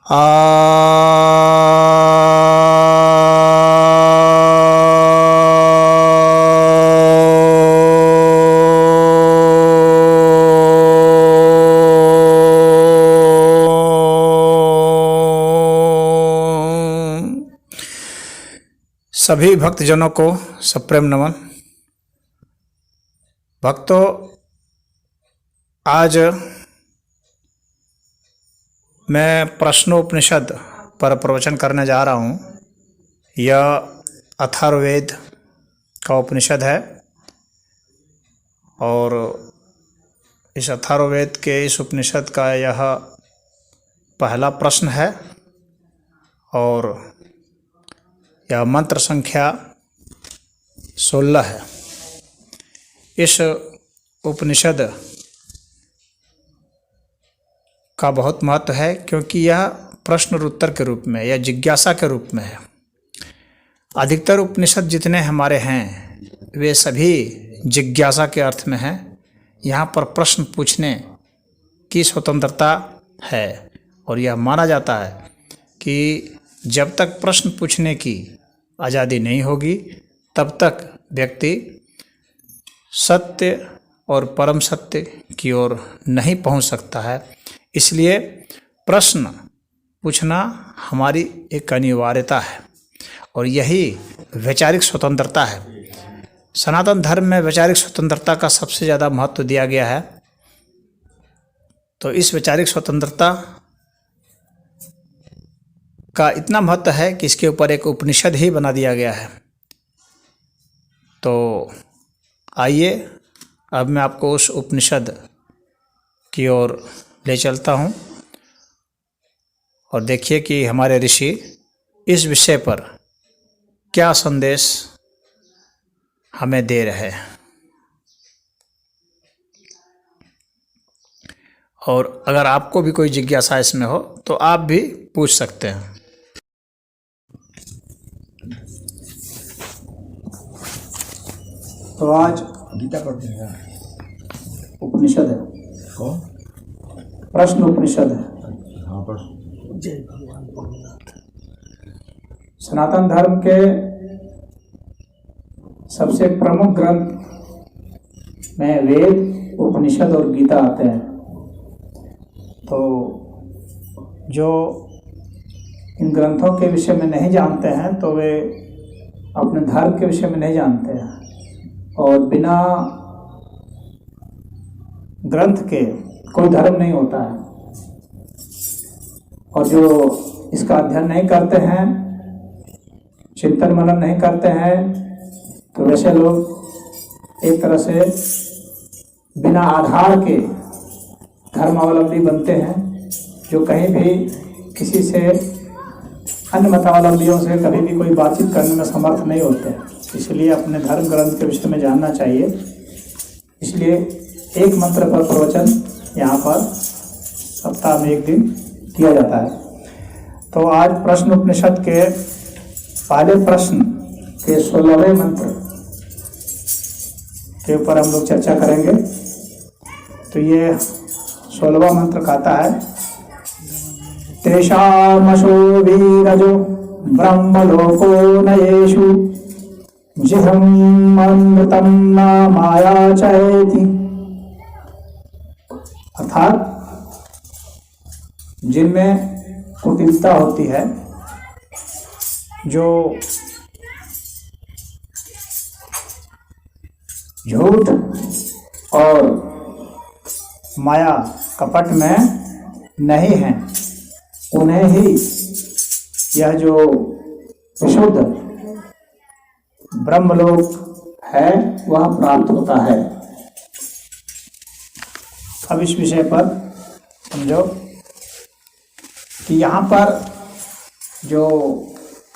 सभी भक्तजनों को सप्रेम नमन। भक्तों, आज मैं प्रश्नोपनिषद पर प्रवचन करने जा रहा हूँ। यह अथर्ववेद का उपनिषद है और इस अथर्ववेद के इस उपनिषद का यह पहला प्रश्न है और यह मंत्र संख्या 16 है। इस उपनिषद का बहुत महत्व है क्योंकि यह प्रश्न और उत्तर के रूप में या जिज्ञासा के रूप में है। अधिकतर उपनिषद जितने हमारे हैं वे सभी जिज्ञासा के अर्थ में हैं। यहाँ पर प्रश्न पूछने की स्वतंत्रता है और यह माना जाता है कि जब तक प्रश्न पूछने की आज़ादी नहीं होगी तब तक व्यक्ति सत्य और परम सत्य की ओर नहीं पहुंच सकता है। इसलिए प्रश्न पूछना हमारी एक अनिवार्यता है और यही वैचारिक स्वतंत्रता है। सनातन धर्म में वैचारिक स्वतंत्रता का सबसे ज़्यादा महत्व दिया गया है। तो इस वैचारिक स्वतंत्रता का इतना महत्व है कि इसके ऊपर एक उपनिषद ही बना दिया गया है। तो आइए अब मैं आपको उस उपनिषद की ओर ले चलता हूँ और देखिए कि हमारे ऋषि इस विषय पर क्या संदेश हमें दे रहे हैं। और अगर आपको भी कोई जिज्ञासा इसमें हो तो आप भी पूछ सकते हैं। तो आज गीता पढ़ते हैं। उपनिषद है। कौन? प्रश्न उपनिषद है। हाँ, जय भगवान भोलेनाथ। सनातन धर्म के सबसे प्रमुख ग्रंथ में वेद, उपनिषद और गीता आते हैं। तो जो इन ग्रंथों के विषय में नहीं जानते हैं तो वे अपने धर्म के विषय में नहीं जानते हैं और बिना ग्रंथ के कोई धर्म नहीं होता है। और जो इसका अध्ययन नहीं करते हैं, चिंतन मनन नहीं करते हैं, तो वैसे लोग एक तरह से बिना आधार के धर्मावलंबी बनते हैं, जो कहीं भी किसी से अन्य मतावलंबियों से कभी भी कोई बातचीत करने में समर्थ नहीं होते हैं। इसलिए अपने धर्म ग्रंथ के विषय में जानना चाहिए। इसलिए एक मंत्र पर प्रवचन यहाँ पर सप्ताह में एक दिन किया जाता है। तो आज प्रश्न उपनिषद के पहले प्रश्न के 16वें मंत्र के ऊपर हम लोग चर्चा करेंगे। तो ये 16वां मंत्र कहता है, तेषामशो वीरजो ब्रह्मलोको नयेषु जिह्ममृतं न माया चैति। अर्थात जिनमें कुटिलता होती है, जो झूठ और माया कपट में नहीं है, उन्हें ही यह जो विशुद्ध ब्रह्मलोक है वह प्राप्त होता है। अब इस विषय पर समझो कि यहाँ पर जो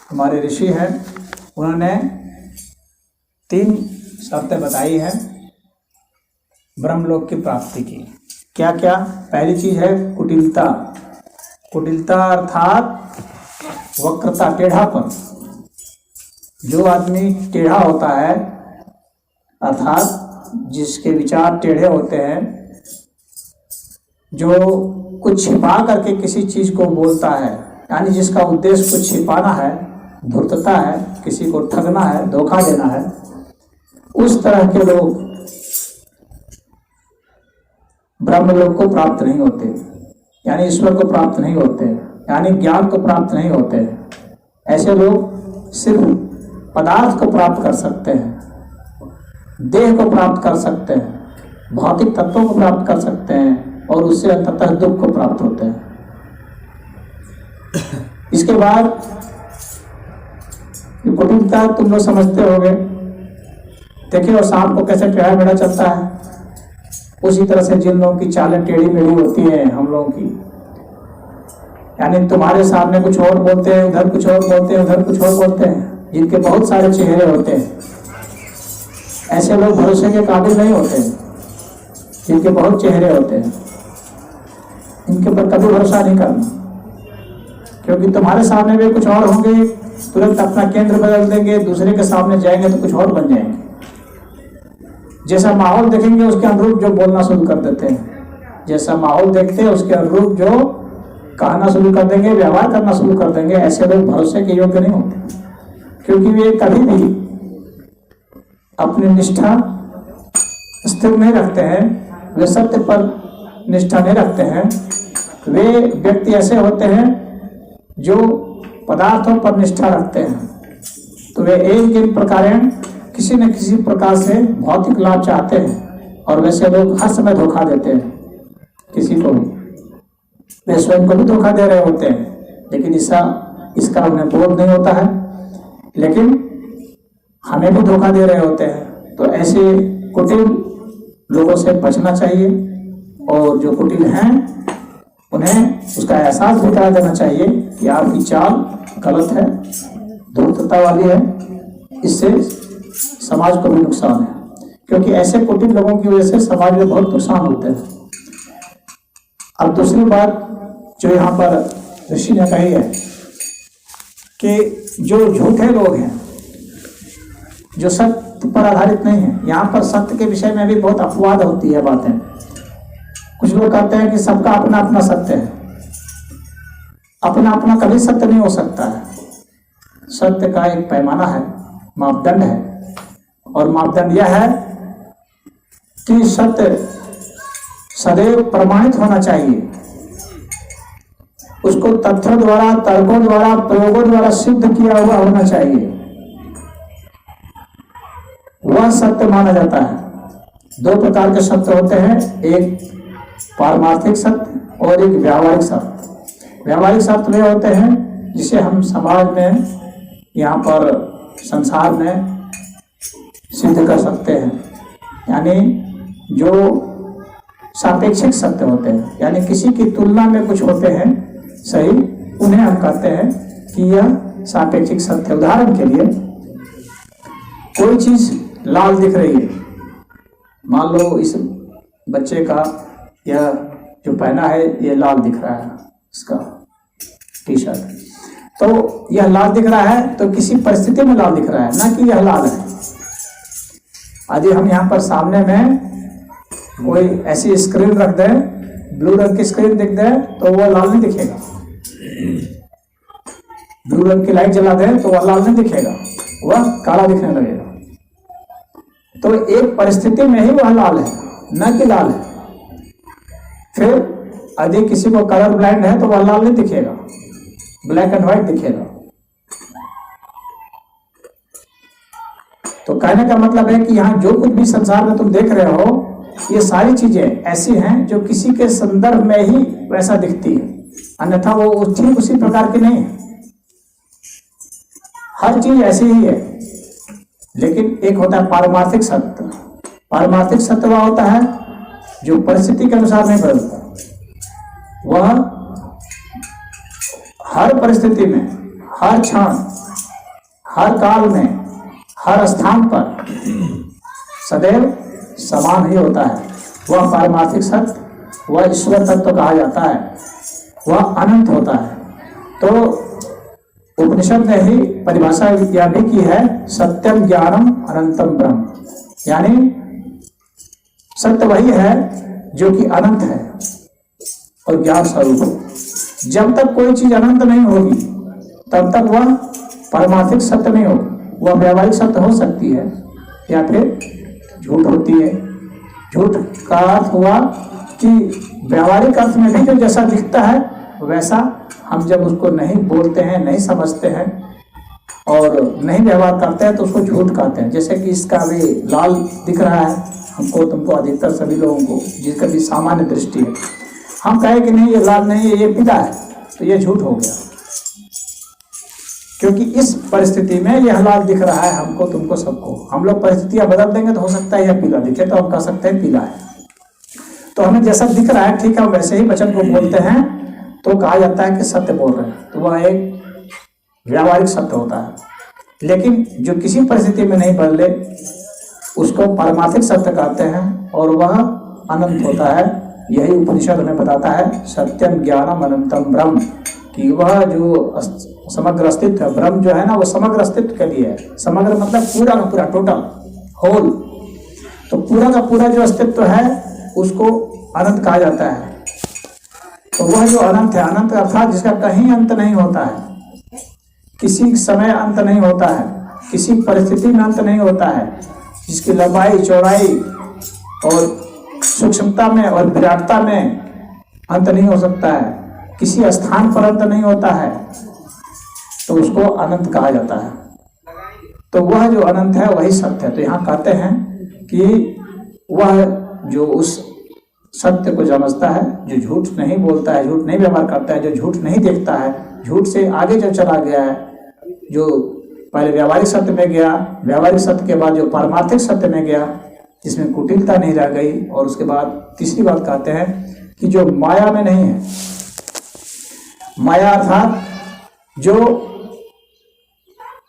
हमारे ऋषि हैं उन्होंने 3 शर्तें बताई हैं ब्रह्मलोक की प्राप्ति की। क्या क्या? पहली चीज है कुटिलता। कुटिलता अर्थात वक्रता, टेढ़ापन। जो आदमी टेढ़ा होता है अर्थात जिसके विचार टेढ़े होते हैं, जो कुछ छिपा करके किसी चीज को बोलता है, यानी जिसका उद्देश्य कुछ छिपाना है, धूर्तता है, किसी को ठगना है, धोखा देना है, उस तरह के लोग ब्रह्मलोक को प्राप्त नहीं होते, यानी ईश्वर को प्राप्त नहीं होते, यानी ज्ञान को प्राप्त नहीं होते। ऐसे लोग सिर्फ पदार्थ को प्राप्त कर सकते हैं, देह को प्राप्त कर सकते हैं, भौतिक तत्वों को प्राप्त कर सकते हैं और उससे अंततः दुख को प्राप्त होते हैं। इसके बाद कुटिलता तुम लोग समझते होगे, देखिए और सांप को कैसे टेढ़ा मेढ़ा चलता है, उसी तरह से जिन लोगों की चालें टेढ़ी मेढ़ी होती है हम लोगों की, यानी तुम्हारे सामने कुछ और बोलते हैं, उधर कुछ और बोलते हैं, उधर कुछ और बोलते हैं, जिनके बहुत सारे चेहरे होते हैं। ऐसे लोग भरोसे के काबिल नहीं होते, जिनके बहुत चेहरे होते हैं, इनके पर कभी भरोसा नहीं करना, क्योंकि तुम्हारे सामने भी कुछ और होंगे, तुरंत अपना केंद्र बदल देंगे, दूसरे के सामने जाएंगे तो कुछ और बन जाएंगे। जैसा माहौल देखेंगे उसके अनुरूप जो बोलना शुरू कर देते हैं, जैसा माहौल देखते हैं उसके अनुरूप जो कहना शुरू कर देंगे, व्यवहार करना शुरू कर देंगे। ऐसे लोग भरोसे के योग्य नहीं होते, क्योंकि वे कभी भी अपनी निष्ठा स्थिर नहीं रखते हैं, वे सत्य पर निष्ठा नहीं रखते हैं। वे व्यक्ति ऐसे होते हैं जो पदार्थों पर निष्ठा रखते हैं, तो वे एक प्रकार किसी न किसी प्रकार से भौतिक लाभ चाहते हैं, और वैसे लोग हर समय धोखा देते हैं किसी को भी, वे स्वयं को भी धोखा दे रहे होते हैं, लेकिन इसका उन्हें बोध नहीं होता है, लेकिन हमें भी धोखा दे रहे होते हैं। तो ऐसे कुटिल लोगों से बचना चाहिए, और जो कुटिल हैं उन्हें उसका एहसास भी करा देना चाहिए कि आपकी चाल गलत है, धूर्तता वाली है, इससे समाज को भी नुकसान है, क्योंकि ऐसे कुटिल लोगों की वजह से समाज में बहुत नुकसान होते हैं। अब दूसरी बात जो यहाँ पर ऋषि ने कही है कि जो झूठे लोग हैं, जो सत्य पर आधारित नहीं है, यहाँ पर सत्य के विषय में भी बहुत अपवाद होती है बातें। कुछ लोग कहते हैं कि सबका अपना अपना सत्य है, अपना अपना कभी सत्य नहीं हो सकता है। सत्य का एक पैमाना है, मापदंड है, और मापदंड यह है कि सत्य सदैव प्रमाणित होना चाहिए, उसको तथ्यों द्वारा, तर्कों द्वारा, प्रयोगों द्वारा सिद्ध किया हुआ होना चाहिए, वह सत्य माना जाता है। दो प्रकार के सत्य होते हैं, एक पारमार्थिक सत्य और एक व्यावहारिक सत्य। व्यावहारिक सत्य वे होते हैं जिसे हम समाज में, यहाँ पर संसार में सिद्ध कर सकते हैं, यानी जो सापेक्षिक सत्य होते हैं, यानी किसी की तुलना में कुछ होते हैं सही, उन्हें हम कहते हैं कि यह सापेक्षिक सत्य। उदाहरण के लिए कोई चीज लाल दिख रही है, मान लो इस बच्चे का यह जो पहना है ये लाल दिख रहा है, इसका टी शर्ट, तो यह लाल दिख रहा है, तो किसी परिस्थिति में लाल दिख रहा है, ना कि यह लाल है। यदि हम यहाँ पर सामने में कोई ऐसी स्क्रीन रख दें, ब्लू रंग की स्क्रीन दिख दे, तो वह लाल नहीं दिखेगा। ब्लू रंग की लाइट जला दें तो वह लाल नहीं दिखेगा, वह काला दिखने लगेगा। तो एक परिस्थिति में ही वह लाल है, न कि लाल है। फिर यदि किसी को कलर ब्लाइंड है तो वह लाल नहीं दिखेगा, ब्लैक एंड व्हाइट दिखेगा। तो कहने का मतलब है कि यहाँ जो कुछ भी संसार में तुम देख रहे हो, ये सारी चीजें ऐसी हैं जो किसी के संदर्भ में ही वैसा दिखती है, अन्यथा वो ठीक उसी प्रकार की नहीं है। हर चीज ऐसी ही है, लेकिन एक होता है पारमार्थिक सत्य। पारमार्थिक सत्य वह होता है जो परिस्थिति के अनुसार नहीं बदलता, वह हर परिस्थिति में, हर क्षण, हर काल में, हर स्थान पर सदैव समान ही होता है। वह पारमार्थिक सत्य, वह ईश्वर तत्व कहा जाता है, वह अनंत होता है। तो उपनिषद ने ही परिभाषा यह भी की है, सत्यम ज्ञानम अनंतम ब्रह्म, यानी सत्य वही है जो कि अनंत है और ज्ञान स्वरूप हो। जब तक कोई चीज अनंत नहीं होगी तब तक वह पारमार्थिक सत्य नहीं हो। वह व्यावहारिक सत्य हो सकती है या फिर झूठ होती है। झूठ का अर्थ हुआ कि व्यावहारिक अर्थ में भी जो जैसा दिखता है वैसा हम जब उसको नहीं बोलते हैं, नहीं समझते हैं और नहीं व्यवहार करते हैं तो उसको झूठ कहते हैं। जैसे कि इसका भी लाल दिख रहा है हमको, तुमको, अधिकतर सभी लोगों को, जिसका भी सामान्य दृष्टि है, हम कहें कि नहीं ये लाल नहीं है, ये पीला है, तो ये झूठ हो गया। क्योंकि इस परिस्थिति में यह लाल दिख रहा है हमको, तुमको, सबको। हम लोग परिस्थितियां बदल देंगे तो हो सकता है यह पीला दिखे, तो हम कह सकते हैं पीला है। तो हमें जैसा दिख रहा है ठीक है, वैसे ही वचन को बोलते हैं तो कहा जाता है कि सत्य बोल रहे हैं, तो वह एक व्यावहारिक सत्य होता है। लेकिन जो किसी परिस्थिति में नहीं बदले उसको पारमार्थिक सत्य कहते हैं और वह अनंत होता है। यही उपनिषद हमें बताता है, सत्यम ज्ञानम अनंतम ब्रह्म, कि वह जो समग्र अस्तित्व है, ब्रह्म जो है ना, वो समग्र अस्तित्व के लिए है। समग्र मतलब पूरा का पूरा, टोटल, होल। तो पूरा का पूरा जो अस्तित्व है उसको अनंत कहा जाता है। तो वह जो अनंत है, अनंत अर्थात जिसका कहीं अंत नहीं होता है, किसी समय अंत नहीं होता है, किसी परिस्थिति में अंत नहीं होता है, जिसकी लंबाई, चौड़ाई और सूक्ष्मता में और विराटता में अंत नहीं हो सकता है, किसी स्थान पर अंत नहीं होता है, तो उसको अनंत कहा जाता है। तो वह जो अनंत है वही सत्य है। तो यहाँ कहते हैं कि वह जो उस सत्य को समझता है, जो झूठ नहीं बोलता है, झूठ नहीं व्यवहार करता है, जो झूठ नहीं देखता है, झूठ से आगे जो चला गया है, जो पहले व्यावहारिक सत्य में गया, व्यावहारिक सत्य के बाद जो पारमार्थिक सत्य में गया, जिसमें कुटिलता नहीं रह गई, और उसके बाद तीसरी बात कहते हैं कि जो माया में नहीं है। माया अर्थात जो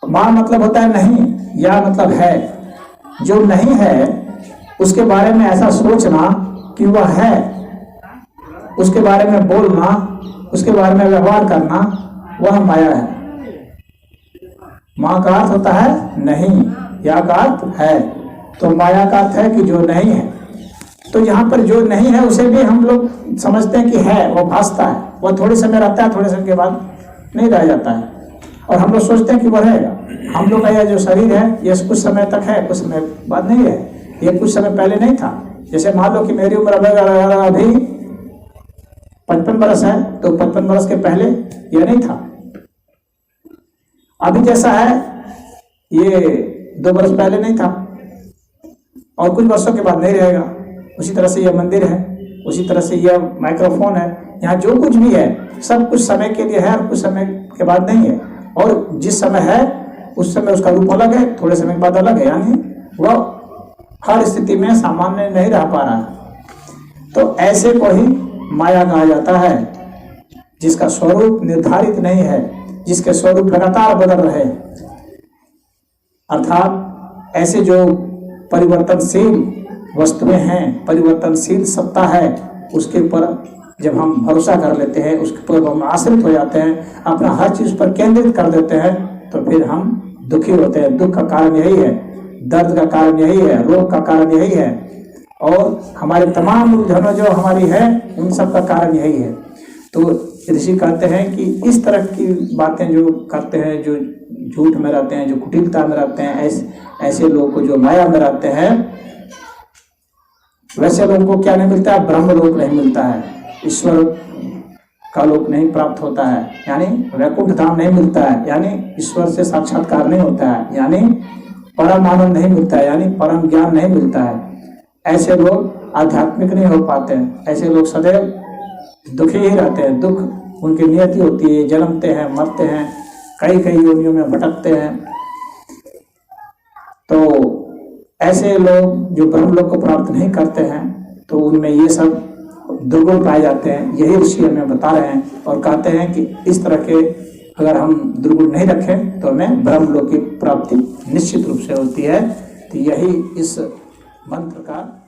मा मतलब होता है नहीं, या मतलब है, जो नहीं है उसके बारे में ऐसा सोचना कि वह है, उसके बारे में बोलना, उसके बारे में व्यवहार करना, वह माया है। माँ का अर्थ होता है नहीं, या का अर्थ है। तो माया का अर्थ है कि जो नहीं है। तो यहाँ पर जो नहीं है उसे भी हम लोग समझते हैं कि है, वो भासता है, वह थोड़े समय रहता है, थोड़े समय के बाद नहीं रह जाता है, और हम लोग सोचते हैं कि वह रहेगा। हम लोग का यह जो शरीर है ये कुछ समय तक है, कुछ समय बाद नहीं है, ये कुछ समय पहले नहीं था। जैसे मान लो कि मेरी उम्र अभी 55 बरस है, तो 55 बरस के पहले ये नहीं था। अभी जैसा है ये 2 बरस पहले नहीं था, और कुछ वर्षों के बाद नहीं रहेगा। उसी तरह से यह मंदिर है, उसी तरह से यह माइक्रोफोन है, यहाँ जो कुछ भी है सब कुछ समय के लिए है और कुछ समय के बाद नहीं है। और जिस समय है उस समय उसका रूप अलग है, थोड़े समय के बाद अलग है, यानी वह हर स्थिति में सामान्य नहीं रह पा रहा है। तो ऐसे को ही माया कहा जाता है, जिसका स्वरूप निर्धारित नहीं है, जिसके स्वरूप लगातार बदल रहे। अर्थात ऐसे जो परिवर्तनशील वस्तुएं हैं, परिवर्तनशील सत्ता है, उसके ऊपर जब हम भरोसा कर लेते हैं, उसके ऊपर हम आश्रित हो जाते हैं, अपना हर चीज पर केंद्रित कर देते हैं, तो फिर हम दुखी होते हैं। दुख का कारण यही है, दर्द का कारण यही है, रोग का कारण यही है, और हमारे तमाम उलझनों जो हमारी है उन सब का कारण यही है। तो ऋषि कहते हैं कि इस तरह की बातें जो करते हैं, जो झूठ में रहते हैं, जो कुटिलता में रहते हैं, ऐसे लोग को जो माया में रहते हैं, वैसे लोगों को क्या नहीं मिलता है? ब्रह्म लोक नहीं मिलता है, ईश्वर का लोक नहीं प्राप्त होता है, यानी वैकुंठ धाम नहीं मिलता है, यानी ईश्वर से साक्षात्कार नहीं होता है, यानी परम आनंद नहीं मिलता है, यानी परम ज्ञान नहीं मिलता है। ऐसे लोग आध्यात्मिक नहीं हो पाते हैं, ऐसे लोग सदैव दुखी ही रहते हैं। दुख उनकी नियति होती है, जन्मते हैं, मरते हैं, कई कई योनियों में भटकते हैं। तो ऐसे लोग जो ब्रह्म लोक को प्राप्त नहीं करते हैं, तो उनमें ये सब दुर्गुण पाए जाते हैं। यही ऋषि हमें बता रहे हैं और कहते हैं कि इस तरह के अगर हम दुर्गुण नहीं रखें तो हमें ब्रह्म लोक की प्राप्ति निश्चित रूप से होती है। तो यही इस मंत्र का